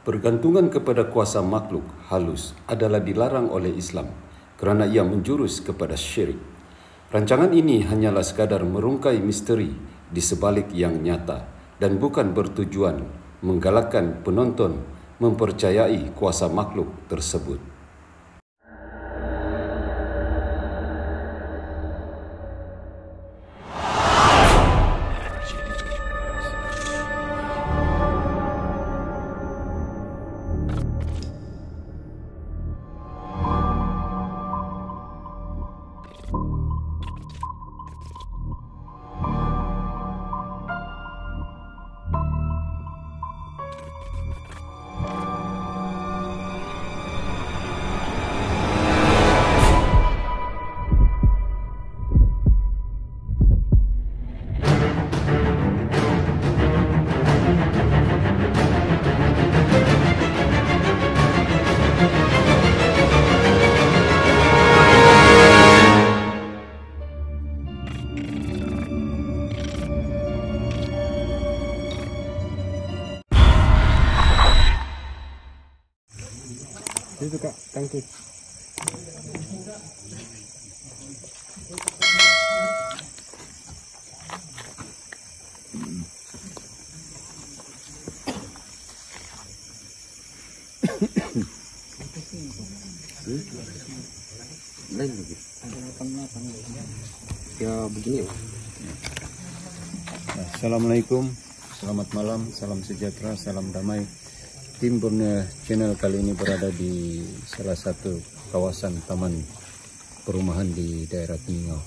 Bergantungan kepada kuasa makhluk halus adalah dilarang oleh Islam kerana ia menjurus kepada syirik. Rancangan ini hanyalah sekadar merungkai misteri di sebalik yang nyata dan bukan bertujuan menggalakkan penonton mempercayai kuasa makhluk tersebut. Itu Kak, tangki. Lain lagi. Ya begini. Assalamualaikum, selamat malam, salam sejahtera, salam damai. Tim Borneo Channel kali ini berada di salah satu kawasan taman perumahan di daerah Tingau.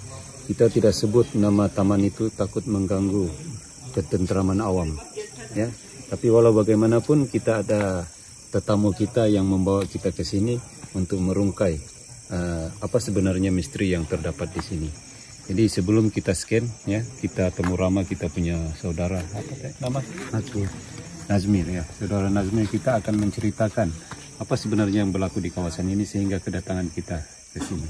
Kita tidak sebut nama taman itu takut mengganggu ketentraman awam, ya. Tapi walau bagaimanapun kita ada tetamu kita yang membawa kita ke sini untuk merungkai apa sebenarnya misteri yang terdapat di sini. Jadi sebelum kita scan, ya, kita temu Rama, kita punya saudara apa nama? Nazmir, ya, saudara Nazmir, kita akan menceritakan apa sebenarnya yang berlaku di kawasan ini sehingga kedatangan kita ke sini.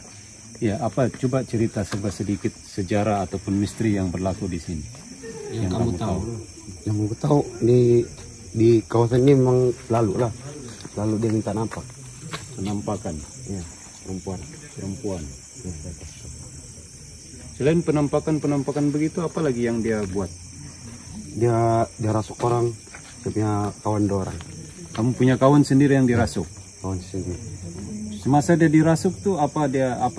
Ya, apa coba cerita serba sedikit sejarah ataupun misteri yang berlaku di sini. Yang kamu tahu. Yang kamu tahu di kawasan ini memang selalu dia minta nampak. Penampakan, ya, perempuan. Ya. Selain penampakan begitu, apa lagi yang dia buat? Dia rasuk orang. Dia punya kawan dua orang. Kamu punya kawan sendiri yang dirasuk? Kawan sendiri. Semasa dia dirasuk tuh apa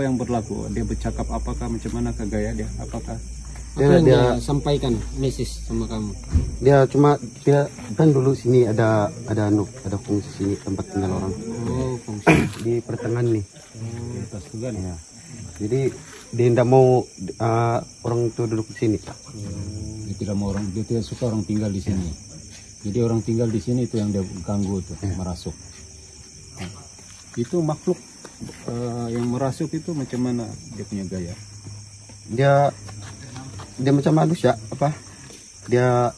yang berlaku? Dia bercakap apakah, macam mana ke gaya dia? Apakah dia sampaikan message sama kamu? Dia kan dulu sini ada fungsi sini tempat tinggal orang. Oh, fungsi di pertengahan nih. Di atas juga nih. Ya. Jadi dia tidak mau orang itu duduk di sini. Dia tidak suka orang tinggal di sini. Ya. Jadi orang tinggal di sini itu yang dia ganggu tuh, merasuk. Itu makhluk yang merasuk itu macam mana dia punya gaya? Dia macam halus ya, apa? Dia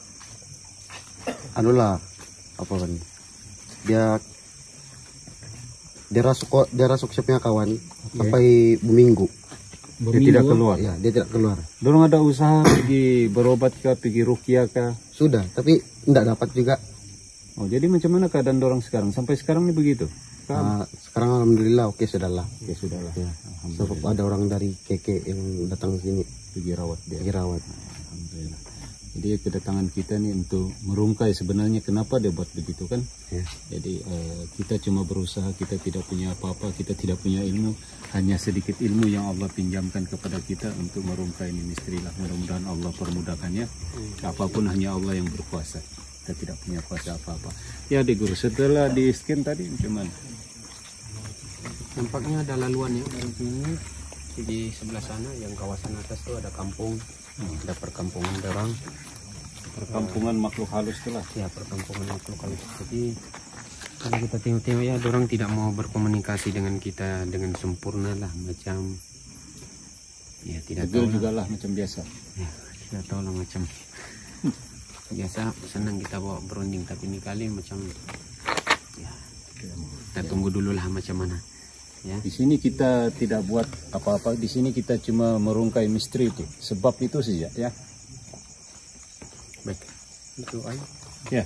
dia rasuk saya punya kawan sampai berminggu. Dia tidak keluar. Ya, dia tidak keluar. Dorong ada usaha pergi berobat kah, pergi ruqyah kah? Sudah, tapi tidak dapat juga. Oh, jadi macam mana keadaan dorong sekarang? Sampai sekarang ini begitu? Sekarang alhamdulillah oke sudahlah. Oke, sudahlah. Ya, sebab ada orang dari KK yang datang sini pergi rawat dia. Alhamdulillah. Jadi kedatangan kita nih untuk merungkai sebenarnya kenapa dia buat begitu kan? Ya. Jadi kita cuma berusaha, kita tidak punya apa-apa, kita tidak punya ilmu, hanya sedikit ilmu yang Allah pinjamkan kepada kita untuk merungkai ini misteri lah. Mudah-mudahan Allah permudahkannya. Apapun hanya Allah yang berkuasa. Kita tidak punya kuasa apa-apa. Ya, di guru setelah di scan tadi macam mana? Nampaknya ada laluan ya dari sini di sebelah sana, yang kawasan atas tuh ada kampung, ada perkampungan orang. Perkampungan makhluk halus itulah. Ya, perkampungan makhluk halus. Jadi kalau kita tengok-tengok ya, orang tidak mau berkomunikasi dengan kita dengan sempurna lah, macam ya tidak tahu juga lah macam biasa. Ya, tidak tahu lah macam biasa senang kita bawa berunding, tapi ini kali macam ya kita tunggu dulu lah macam mana. Ya. Di sini kita tidak buat apa-apa. Di sini kita cuma merungkai misteri itu. Sebab itu saja, ya. Baik. Itu ayo. Ya.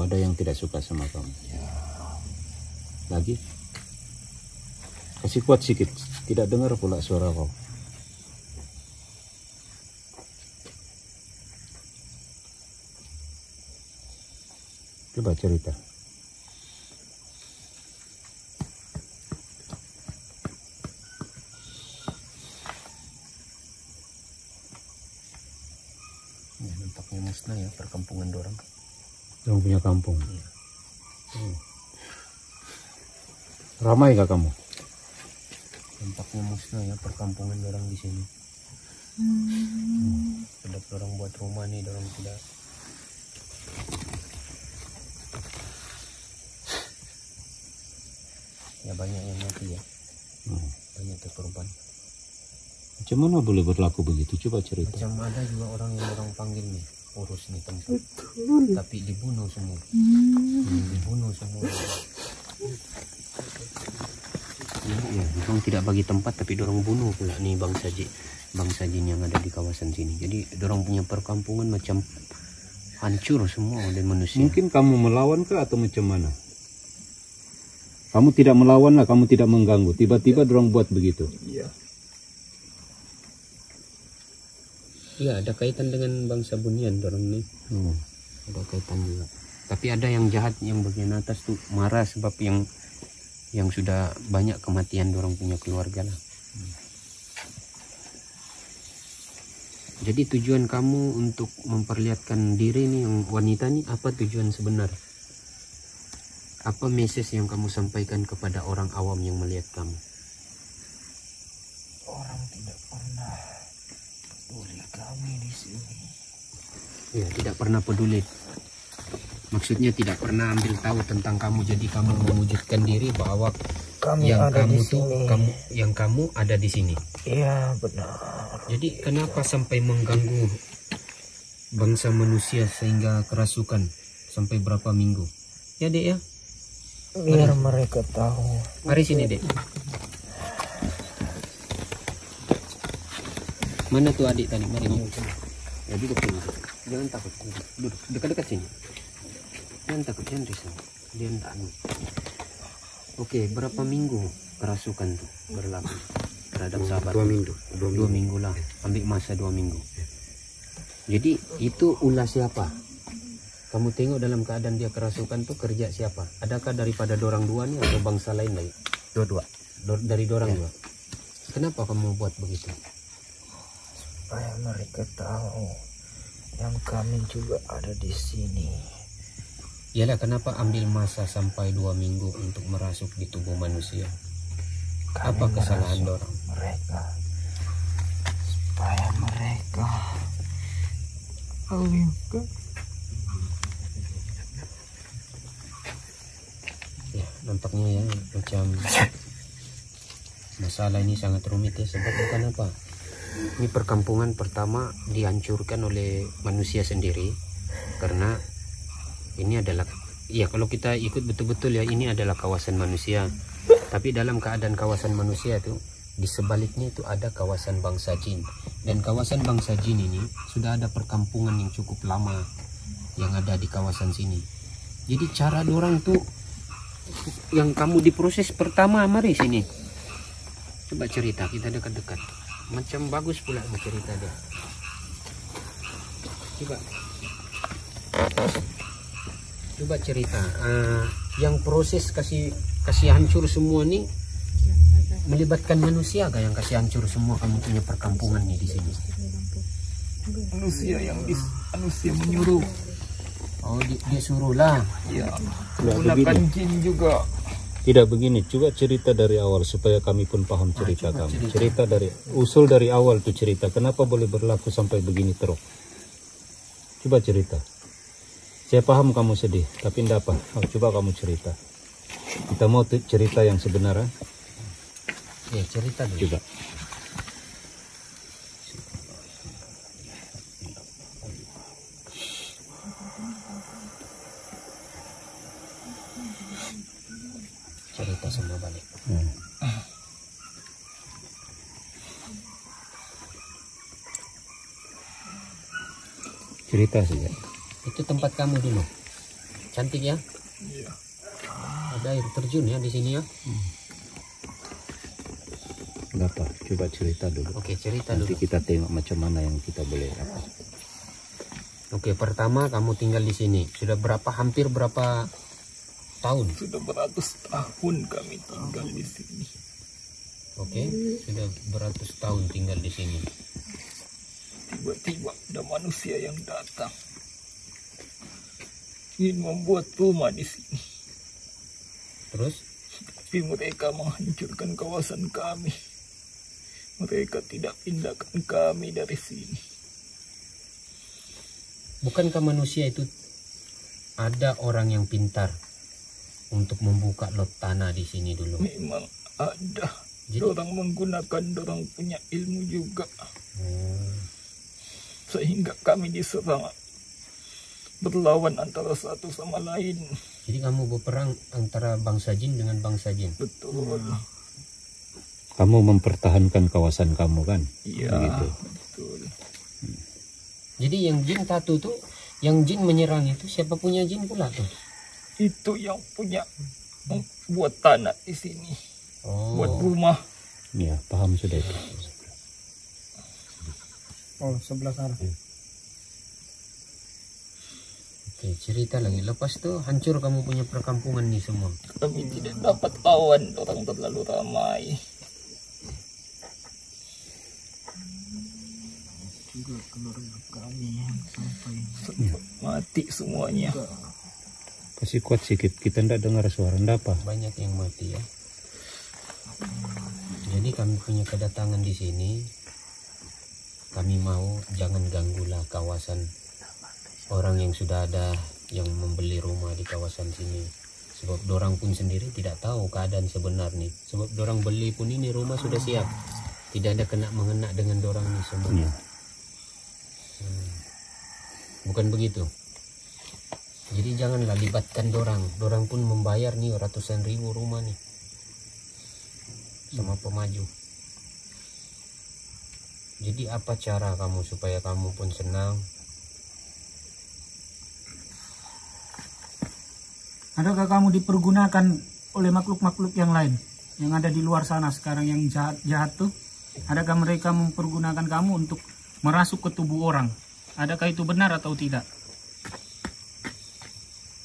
Oh, ada yang tidak suka sama kamu. Lagi? Kasih kuat sedikit. Tidak dengar pula suara kau. Coba cerita. Ya, nampaknya musnah ya perkampungan dorang. Dorang punya kampung. Ramai kah kamu? Nampaknya musnah ya perkampungan dorang di sini. Sedap dorang buat rumah nih, dorang tidak. Ya banyak yang mati ya. Banyak korban. Macam mana boleh berlaku begitu? Coba cerita. Macam ada juga orang yang orang panggil nih urus nih tempat. Tapi dibunuh semua. Dibunuh semua. Ya, dorong tidak bagi tempat tapi dorong bunuh pula nih bangsa jin yang ada di kawasan sini. Jadi dorong punya perkampungan macam hancur semua oleh manusia. Mungkin kamu melawan kah atau macam mana? Kamu tidak melawan lah, kamu tidak mengganggu. Tiba-tiba dorong buat begitu. Iya, ada kaitan dengan bangsa Bunian dorong nih. Ada kaitan juga. Tapi ada yang jahat yang bagian atas tuh marah sebab yang sudah banyak kematian dorong punya keluarga lah. Jadi tujuan kamu untuk memperlihatkan diri nih yang wanita nih, apa tujuan sebenar? Apa message yang kamu sampaikan kepada orang awam yang melihat kamu? Orang tidak pernah peduli kami di sini. Ya, tidak pernah peduli. Maksudnya tidak pernah ambil tahu tentang kamu. Jadi kamu mewujudkan diri bahwa Kami yang ada kamu di tuh sini. kamu ada di sini. Iya, benar. Jadi kenapa sampai mengganggu bangsa manusia sehingga kerasukan sampai berapa minggu? Ya, Dek ya. Biar mereka tahu. Mari sini, Dek. Mana tuh adik tadi? Mari. Ya, duduk sini. Jangan takut. Duduk dekat-dekat sini. Jangan takut, jangan risau. Dia tak anu. Oke, berapa minggu kerasukan tuh berlaku terhadap sahabat? 2 minggu. 2 minggu lah. Ambil masa 2 minggu. Jadi itu ulah siapa? Kamu tengok dalam keadaan dia kerasukan tuh kerja siapa? Adakah daripada dorang dua nih atau bangsa lain lagi? Dua-dua. Dari dorang dua. Kenapa kamu buat begitu? Supaya mereka tahu yang kami juga ada di sini. Yalah, kenapa ambil masa sampai 2 minggu untuk merasuk di tubuh manusia? Kami Apa kesalahan merasuk dorang? mereka supaya mereka alihkan. Ya, nampaknya ya macam masalah ini sangat rumit ya. Sebab bukan apa, ini perkampungan pertama dihancurkan oleh manusia sendiri. Karena ini adalah, ya kalau kita ikut betul-betul ya, ini adalah kawasan manusia. Tapi dalam keadaan kawasan manusia itu, di sebaliknya itu ada kawasan bangsa jin. Dan kawasan bangsa jin ini sudah ada perkampungan yang cukup lama yang ada di kawasan sini. Jadi cara dorang tuh, yang kamu diproses pertama, mari sini. Coba cerita, kita dekat-dekat. Macam bagus pula cerita dia. Coba cerita. Yang proses kasih hancur semua nih melibatkan manusia kah yang kasih hancur semua kamu punya perkampungan nih di sini? Manusia menyuruh. Oh, dia suruh lah. Ya, Tidak menggunakan begini. jin juga. Tidak begini. Coba cerita dari awal supaya kami pun paham cerita kamu. Cerita dari usul dari awal tuh cerita. Kenapa boleh berlaku sampai begini terus? Coba cerita. Saya paham kamu sedih, tapi tidak apa. Coba kamu cerita. Kita mau cerita yang sebenarnya. Ya, cerita dulu. Coba. Cerita semua balik. Cerita saja. Itu tempat kamu dulu. Cantik ya. Iya. Ada air terjun ya di sini ya. Enggak apa, coba cerita dulu. Oke, cerita Nanti dulu. kita tengok macam mana yang kita boleh apa. Oke, pertama kamu tinggal di sini. Sudah hampir berapa tahun? Sudah beratus tahun kami tinggal di sini. Oke, sudah beratus tahun tinggal di sini. Tiba-tiba ada manusia yang datang ingin membuat rumah di sini. Terus? Tapi mereka menghancurkan kawasan kami. Mereka tidak pindahkan kami dari sini. Bukankah manusia itu ada orang yang pintar untuk membuka lot tanah di sini dulu? Memang ada. Jadi- Dorang menggunakan dorang punya ilmu juga. Sehingga kami diserang. Berlawan antara satu sama lain. Jadi kamu berperang antara bangsa jin dengan bangsa jin. Betul. Kamu mempertahankan kawasan kamu kan? Iya. Begitu. Betul. Jadi yang jin satu tuh, yang jin menyerang itu siapa punya jin pula tuh? Itu yang punya buat tanah di sini. Buat Oh, rumah. Ya, paham sudah itu. Oh, sebelah sana. oke, cerita lagi. Lepas tuh hancur kamu punya perkampungan nih semua. Kami tidak dapat lawan, orang terlalu ramai. Juga keluarga kami yang sampai mati semuanya. Kasih kuat sedikit, kita tidak dengar suara. Ndak apa? Banyak yang mati ya. Jadi kami punya kedatangan di sini. Kami mau jangan ganggulah kawasan orang yang sudah ada yang membeli rumah di kawasan sini. Sebab dorang pun sendiri tidak tahu keadaan sebenar nih. Sebab dorang beli pun ini rumah sudah siap. Tidak ada kena mengena dengan dorang ini semua. Ya. Bukan begitu. Jadi janganlah libatkan dorang. Dorang pun membayar nih ratusan ribu rumah nih sama pemaju. Jadi apa cara kamu supaya kamu pun senang? Adakah kamu dipergunakan oleh makhluk-makhluk yang lain yang ada di luar sana sekarang yang jahat tuh? Adakah mereka mempergunakan kamu untuk merasuk ke tubuh orang? Adakah itu benar atau tidak?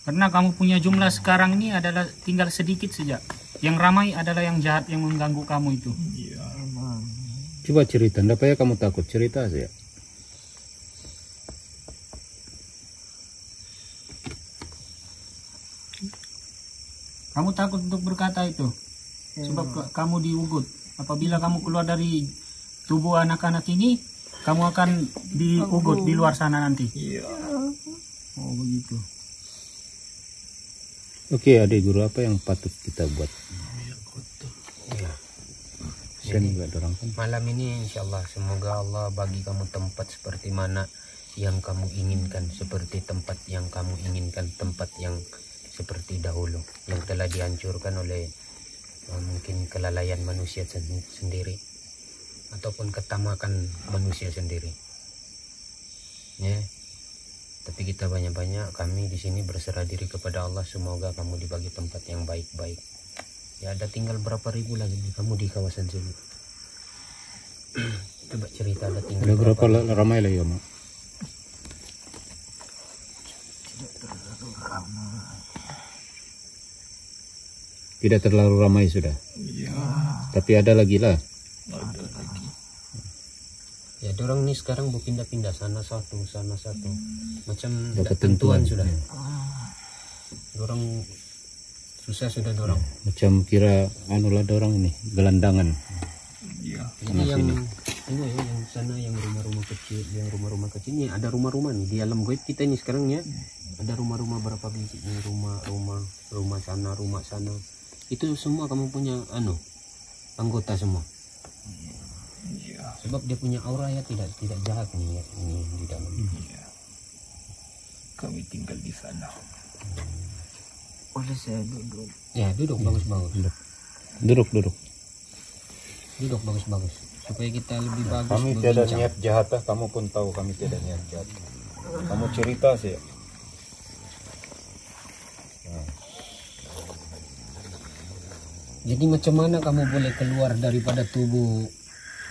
Karena kamu punya jumlah sekarang ini adalah tinggal sedikit saja. Yang ramai adalah yang jahat yang mengganggu kamu itu. Iya. Coba cerita, ndak payah kamu takut, cerita saja. Kamu takut untuk berkata itu. Sebab kamu diugut. Apabila kamu keluar dari tubuh anak-anak ini, kamu akan diugut di luar sana nanti. Iya. Oh begitu. Oke, adik guru, apa yang patut kita buat? Ya. Sen juga dorang kan. Malam ini insya Allah semoga Allah bagi kamu tempat seperti mana yang kamu inginkan, seperti tempat yang kamu inginkan, tempat yang seperti dahulu yang telah dihancurkan oleh mungkin kelalaian manusia sendiri ataupun ketamakan manusia sendiri. Ya. Tapi kita banyak-banyak, kami di sini berserah diri kepada Allah, semoga kamu dibagi tempat yang baik-baik. Ya ada tinggal berapa ribu lagi nih kamu di kawasan sini. Coba cerita ada tinggal Ada berapa ramai lagi kamu? Tidak terlalu ramai sudah. Iya. Tapi ada lagi lah. Ada lagi. Ya dorang nih sekarang berpindah-pindah sana satu macam Ada ada ketentuan ketentuan. sudah. Dorang susah sudah dorang. Macam kira anu lah dorang ini, gelandangan. Iya. Jadi yang ini ya, yang sana yang rumah-rumah kecil, yang rumah-rumah kecil ini ada rumah-rumah nih di alam goib kita ini sekarang ya. Ada rumah-rumah berapa biji nih, rumah sana. Itu semua kamu punya anggota semua. Iya. Sebab dia punya aura ya tidak jahat nih ya, ini di dalam. Iya. Kami tinggal di sana. Boleh saya duduk? Ya duduk bagus-bagus. Duduk. Duduk bagus-bagus supaya kita lebih bagus Kami tiada berbincang. niat jahat, kamu pun tahu kami tiada niat jahat. Kamu cerita sih. Jadi macam mana kamu boleh keluar daripada tubuh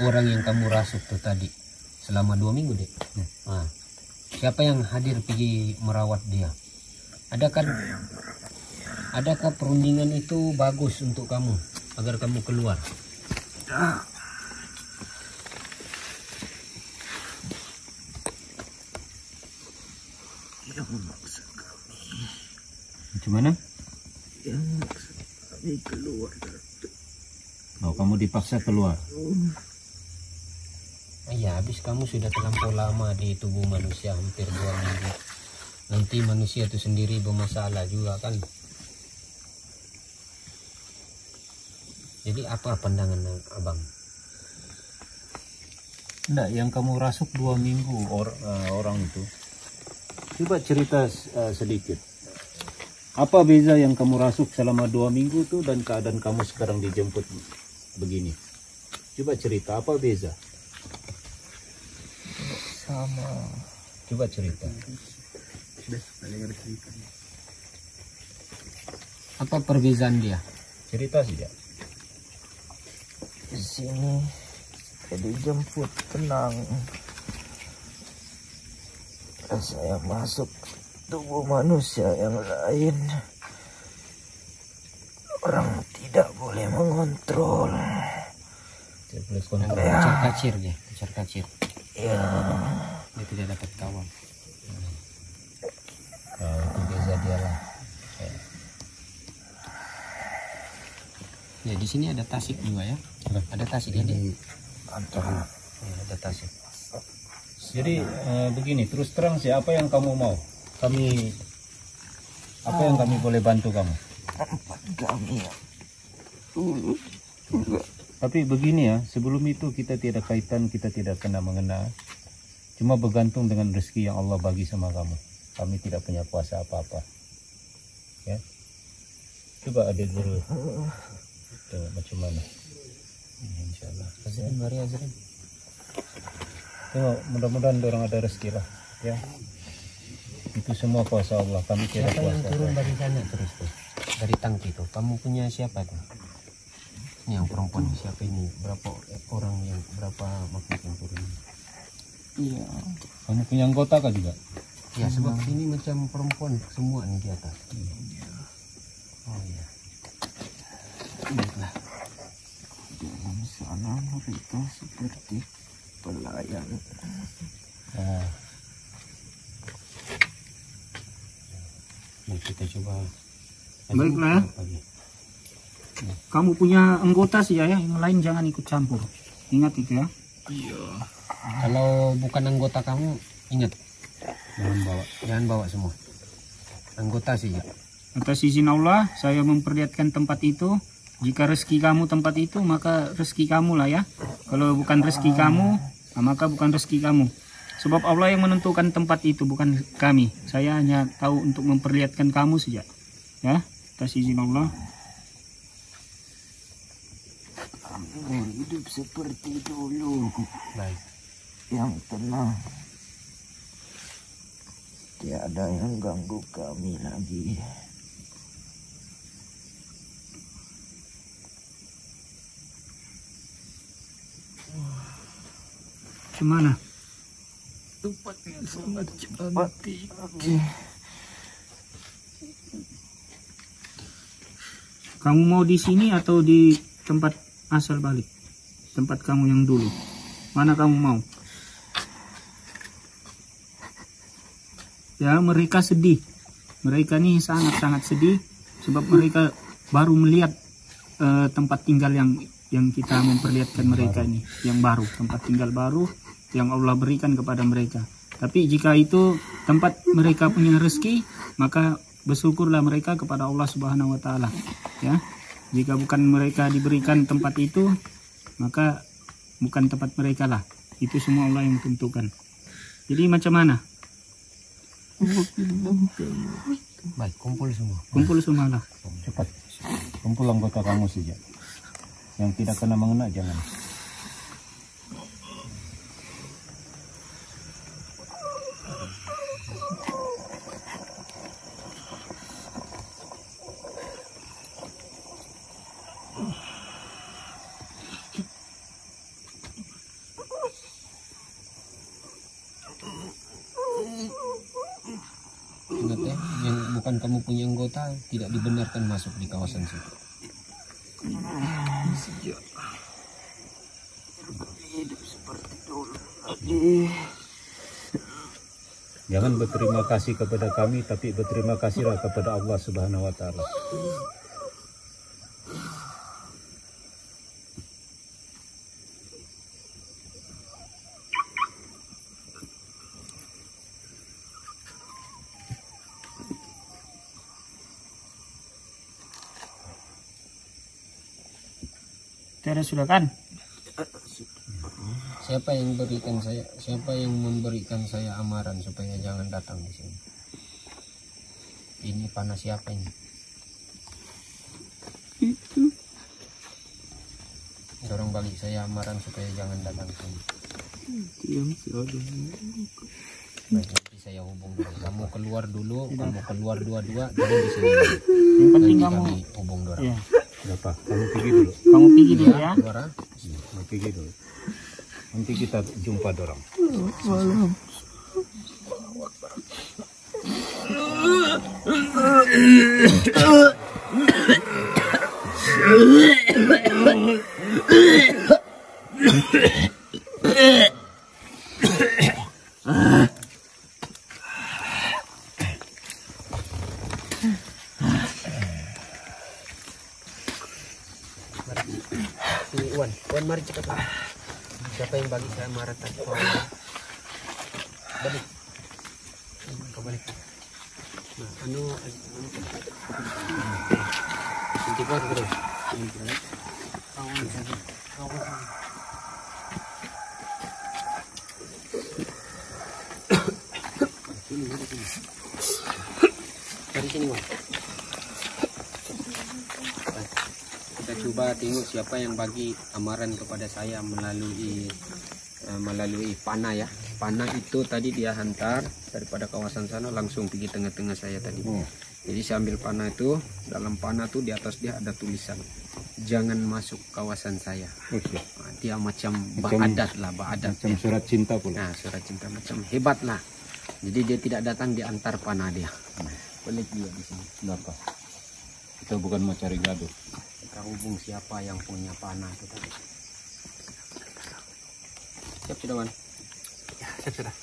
orang yang kamu rasuk tuh tadi selama 2 minggu, Dek? Nah, siapa yang hadir pergi merawat dia? Adakah perundingan itu bagus untuk kamu agar kamu keluar? Yang memaksa kami. Gimana? Yang memaksa kami keluar, Datuk. Oh, kamu dipaksa keluar. Iya, habis kamu sudah terlampau lama di tubuh manusia, hampir 2 minggu. Nanti manusia itu sendiri bermasalah juga kan. Jadi apa pandangan abang? Enggak, yang kamu rasuk 2 minggu orang itu. Coba cerita sedikit. Apa beza yang kamu rasuk selama 2 minggu tuh dan keadaan kamu sekarang dijemput begini? Coba cerita, apa beza? Sama. Coba cerita. Apa perbedaan dia? Cerita saja. Di sini saya dijemput tenang. Saya masuk tubuh manusia yang lain. Orang tidak boleh mengontrol. Tidak boleh kontrol. Kacar-kacir dia, kacar-kacir. Ya, Dia tidak dapat kawan. Nah, itu beza dia lah. Ya di sini ada tasik juga ya. Ada tasik ini. antara Ya, ada tasik. Jadi begini, terus terang sih, apa yang kamu mau? Apa yang kami boleh bantu kamu? tempat kami. Tapi begini ya, sebelum itu kita tidak kaitan, kita tidak kena mengena. Cuma bergantung dengan rezeki yang Allah bagi sama kamu. Kami tidak punya kuasa apa-apa. Ya. Coba adik dulu. Tengok macam mana. Insyaallah. Azrin, mari Azrin. Tengok, mudah-mudahan orang ada rezeki lah. Ya. Itu semua kuasa Allah. Kami tidak Siapa yang kuasa. turun dari sana terus tuh? Dari tangki tuh. Kamu punya siapa tuh? Ini yang perempuan siapa ini? Berapa orang yang berapa makhluk yang turun? Iya. Kamu punya anggota kah juga? Ya sebab ini macam perempuan semua nih di atas. Oh iya. Baiklah. Dalam sana mereka seperti pelayan. Nah, Nah, kita coba. Baiklah. Kamu punya anggota sih ya, yang lain jangan ikut campur. Ingat itu ya. Kalau bukan anggota kamu, ingat jangan bawa semua. Anggota sih ya. Atas izin Allah, saya memperlihatkan tempat itu. Jika rezeki kamu tempat itu, maka rezeki kamu lah ya. Kalau bukan rezeki kamu, maka bukan rezeki kamu. Sebab Allah yang menentukan tempat itu, bukan kami. Saya hanya tahu untuk memperlihatkan kamu saja. Ya, atas izin Allah. Kami hidup seperti dulu, Baik. yang tenang. Tiada yang ganggu kami lagi. Gimana? Tempatnya sangat cantik. Oke. Kamu mau di sini atau di tempat asal balik? Tempat kamu yang dulu. Mana kamu mau? Ya, mereka sedih. Mereka ini sangat-sangat sedih sebab mereka baru melihat tempat tinggal yang kita memperlihatkan mereka ini, yang baru, tempat tinggal baru yang Allah berikan kepada mereka. Tapi jika itu tempat mereka punya rezeki, maka bersyukurlah mereka kepada Allah Subhanahu wa taala. Ya. Jika bukan mereka diberikan tempat itu, maka bukan tempat mereka lah. Itu semua Allah yang tentukan. Jadi macam mana? Baik, kumpul semua. Kumpul semua lah. cepat. Kumpul anggota kamu saja. Yang tidak kena mengena jangan. dikarenakan kamu punya anggota tidak dibenarkan masuk di kawasan situ. Sejak hidup seperti dulu. Jangan berterima kasih kepada kami, tapi berterima kasihlah kepada Allah Subhanahu wa taala. Tiada sudah kan? Siapa yang memberikan saya amaran supaya jangan datang di sini? Ini panah siapa ini? Dorong balik saya amaran supaya jangan datang ke sini. Baik, nanti saya hubung dulu. Kamu keluar dulu, kamu keluar dua-dua, jangan di sini. Yang penting Nanti kamu kami hubung dorong. ya. Berapa? Kamu pergi dulu. Kamu pergi dulu ya. Suara. Kamu pergi dulu. Nanti kita jumpa dorang. Wan, mari cepat. Siapa yang bagi saya marah tadi? Balik. Kau balik. Nah, nanti kuat terus. Dari sini, Wan. Kita coba tengok siapa yang bagi amaran kepada saya melalui panah ya. Panah itu tadi dia hantar daripada kawasan sana langsung pergi tengah-tengah saya tadi. Jadi saya ambil panah itu, dalam panah itu di atas dia ada tulisan jangan masuk kawasan saya. Nah, dia macam ba'adat lah, ba'adat. Macam surat cinta pula. Nah, surat cinta macam hebat lah. Jadi dia tidak datang di antar panah dia. Pelik dia di sini. Kenapa? Kita bukan mau cari gaduh. Kita hubung siapa yang punya panah itu tadi. Siap sudah, Wan? Ya, siap sudah.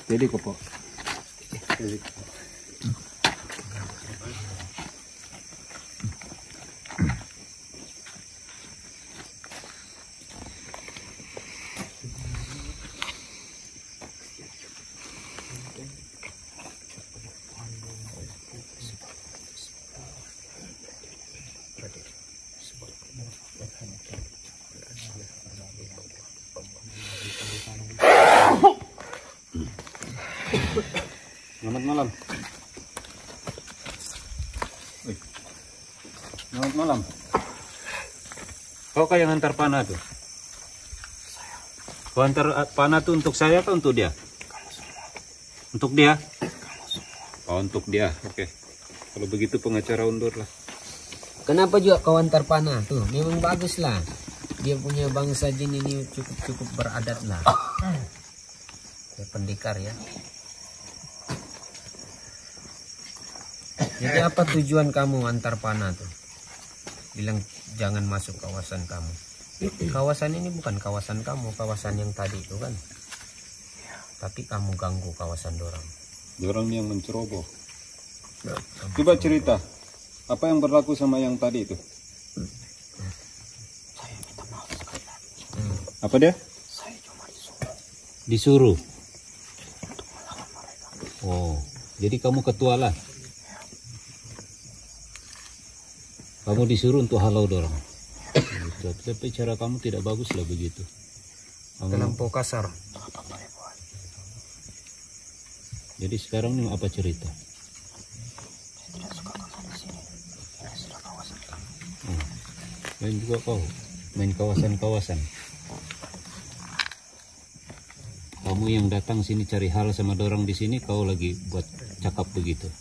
Jadi kok. Selamat malam. Selamat malam. Kau kah yang hantar panah tuh? Saya. Kau hantar panah tuh untuk saya atau untuk dia? Kamu semua. Untuk dia? Kamu semua. Oh, untuk dia. Oke. Kalau begitu pengacara undur lah. Kenapa juga kau hantar panah tuh? Memang bagus lah. Dia punya bangsa jin ini cukup beradat lah. Ya, pendekar ya. Jadi apa tujuan kamu antar panah tuh? Bilang jangan masuk kawasan kamu. Kawasan ini bukan kawasan kamu, kawasan yang tadi itu kan. Tapi kamu ganggu kawasan dorang. Dorang yang menceroboh. Coba cerita, apa yang berlaku sama yang tadi itu? Saya minta maaf sekali lagi. Apa dia? Saya cuma disuruh Disuruh. untuk melawan mereka. Oh, jadi kamu ketua lah. Kamu disuruh untuk halau dorang. Tapi cara kamu tidak bagus lah begitu. Terlampau kasar. Jadi sekarang ini apa cerita? Saya tidak suka kamu di sini. Ini sudah kawasan kami. Main juga kau, main kawasan-kawasan. Kamu yang datang sini cari hal sama dorang di sini, kau lagi buat cakap begitu.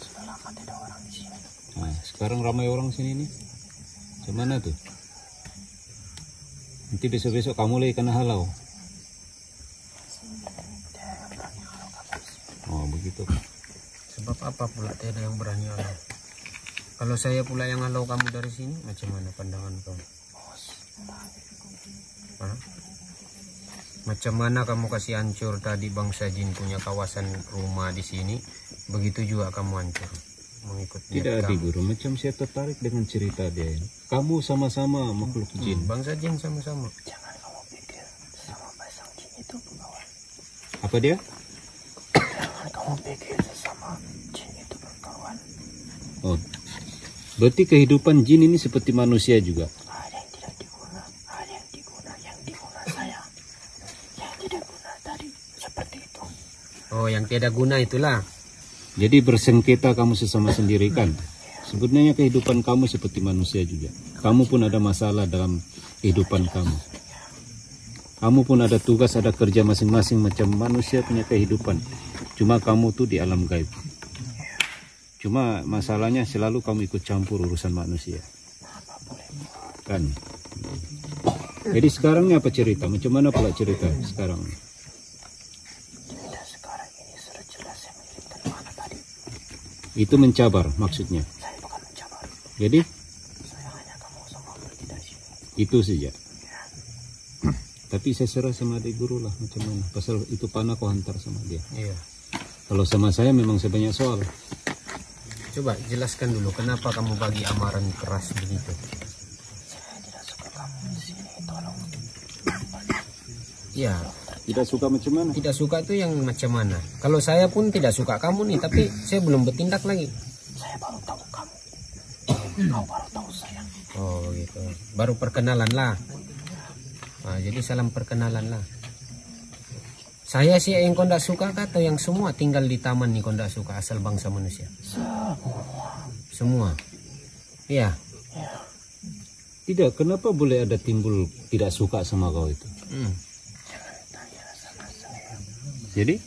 Sudah lama tidak orang di sini. Nah, sekarang ramai orang sini nih. Gimana tuh? Nanti besok-besok kamu lagi kena halau. itu? Sebab apa pula tidak ada yang berani halau? Kalau saya pula yang halau kamu dari sini, macam mana pandangan kamu? Hah? Macam mana kamu kasih hancur tadi bangsa jin punya kawasan rumah di sini, begitu juga kamu hancur mengikut niat Tidak Adi kamu. Guru, macam saya tertarik dengan cerita dia ini. Kamu sama-sama makhluk jin. Bangsa jin sama-sama. Jangan kamu pikir sama pasang jin itu berkawan. Apa dia? Jangan kamu pikir sesama jin itu berkawan. Oh, berarti kehidupan jin ini seperti manusia juga. Ada yang tidak diguna, ada yang diguna saya. Yang tidak guna tadi seperti itu. Oh, yang tiada guna itulah. Jadi bersengketa kamu sesama sendiri kan? Sebenarnya kehidupan kamu seperti manusia juga. Kamu pun ada masalah dalam kehidupan kamu. Kamu pun ada tugas, ada kerja masing-masing macam manusia punya kehidupan. Cuma kamu tuh di alam gaib. Cuma masalahnya selalu kamu ikut campur urusan manusia. Kan? Jadi sekarang ini apa cerita? Macam mana pula cerita sekarang? Dan sekarang ini sudah jelas saya mengirimkan mana tadi. Itu mencabar maksudnya. Saya bukan mencabar. Jadi Saya hanya kamu semua pergi dari sini. itu saja. Tapi saya serah sama adik guru lah macam mana. Pasal itu panah kau hantar sama dia. Iya. Kalau sama saya memang saya banyak soal. Coba jelaskan dulu kenapa kamu bagi amaran keras begitu. Saya tidak suka kamu di sini. Tolong. Ya, Tidak suka macam mana? tidak suka itu yang macam mana? Kalau saya pun tidak suka kamu nih, tapi saya belum bertindak lagi. Saya baru tahu kamu. Kau baru tahu saya. Oh gitu. Baru perkenalan lah. Nah, jadi salam perkenalan lah. Saya sih yang kau tidak suka atau yang semua tinggal di taman nih kau tidak suka asal bangsa manusia? Semua. Iya. Tidak, kenapa boleh ada timbul tidak suka sama kau itu? Hmm. Jadi?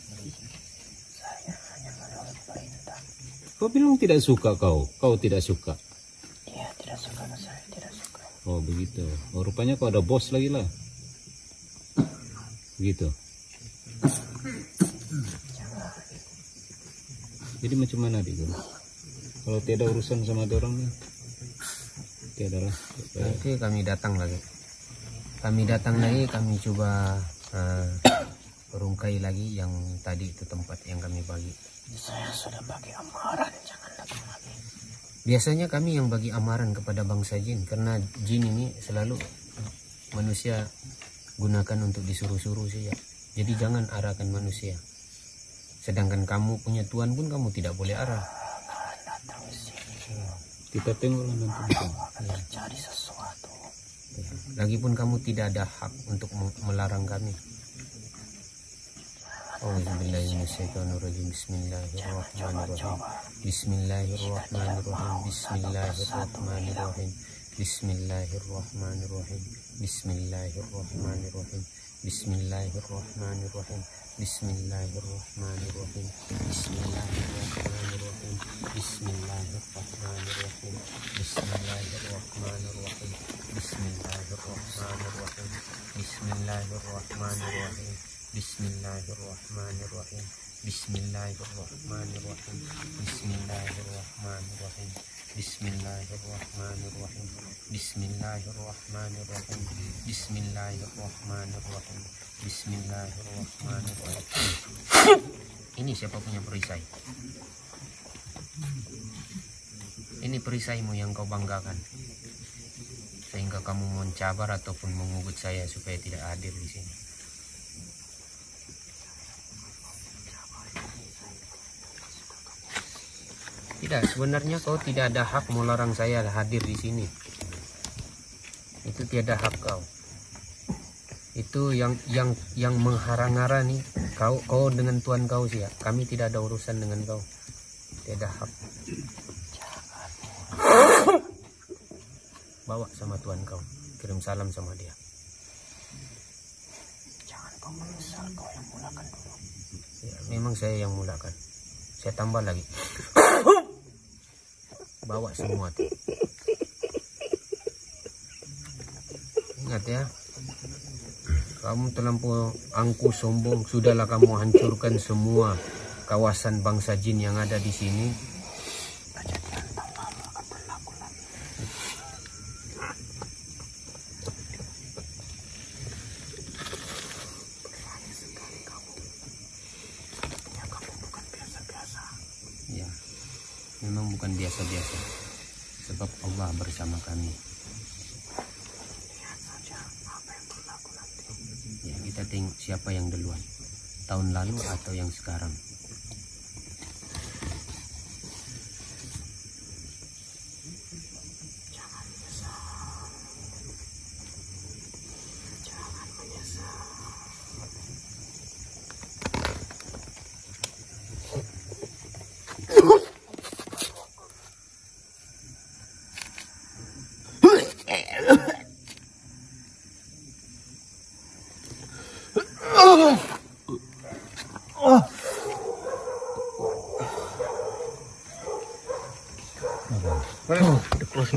Kau bilang tidak suka kau tidak suka. Iya, tidak suka. Saya tidak suka. Oh begitu. Oh, rupanya kau ada bos lagi lah. Begitu. Jadi macam mana dik guru? Kalau tiada urusan sama ada orang nih, tiada lah. Nanti kami datang lagi. Kami coba rungkai lagi yang tadi itu tempat yang kami bagi. Saya sudah bagi amaran. Jangan datang lagi. Biasanya kami yang bagi amaran kepada bangsa jin karena jin ini selalu manusia gunakan untuk disuruh-suruh saja. Jadi jangan arahkan manusia. Sedangkan kamu punya Tuhan pun kamu tidak boleh arah. Datang di sini. Kita tengoklah nanti. Akan terjadi sesuatu. Lagipun kamu tidak ada hak untuk melarang kami. Auzubillahiminasyaitonirrajim. Bismillahirrahmanirrahim. Bismillahirrahmanirrahim. Bismillahirrahmanirrahim. Bismillahirrahmanirrahim. Bismillahirrahmanirrahim. Bismillahirrahmanirrahim. Bismillahirrahmanirrahim. Bismillahirrahmanirrahim. Bismillahirrahmanirrahim. Bismillahirrahmanirrahim. Bismillahirrahmanirrahim. Bismillahirrahmanirrahim. Bismillahirrahmanirrahim. Bismillahirrahmanirrahim. Bismillahirrahmanirrahim. Bismillahirrahmanirrahim. Bismillahirrahmanirrahim. Bismillahirrahmanirrahim. Bismillahirrahmanirrahim. Ini siapa punya perisai? Ini perisaimu yang kau banggakan, sehingga kamu mencabar ataupun mengugut saya supaya tidak hadir di sini. Tidak, sebenarnya kau tidak ada hak melarang saya hadir di sini. Itu tiada hak kau. Itu yang menghara-ngara nih. Kau dengan Tuhan kau sih ya. Kami tidak ada urusan dengan kau. Tiada hak. Bawa sama Tuhan kau. Kirim salam sama dia. Jangan kau menyesal. Kau yang mulakan dulu. Ya, memang saya yang mulakan. Saya tambah lagi. Bawa semua tuh. Ingat ya, kamu terlampau angku sombong. Sudahlah kamu hancurkan semua kawasan bangsa jin yang ada di sini. Ya, memang bukan biasa-biasa, sebab Allah bersama kami. Ya, kita tengok siapa yang duluan, tahun lalu atau yang sekarang. Close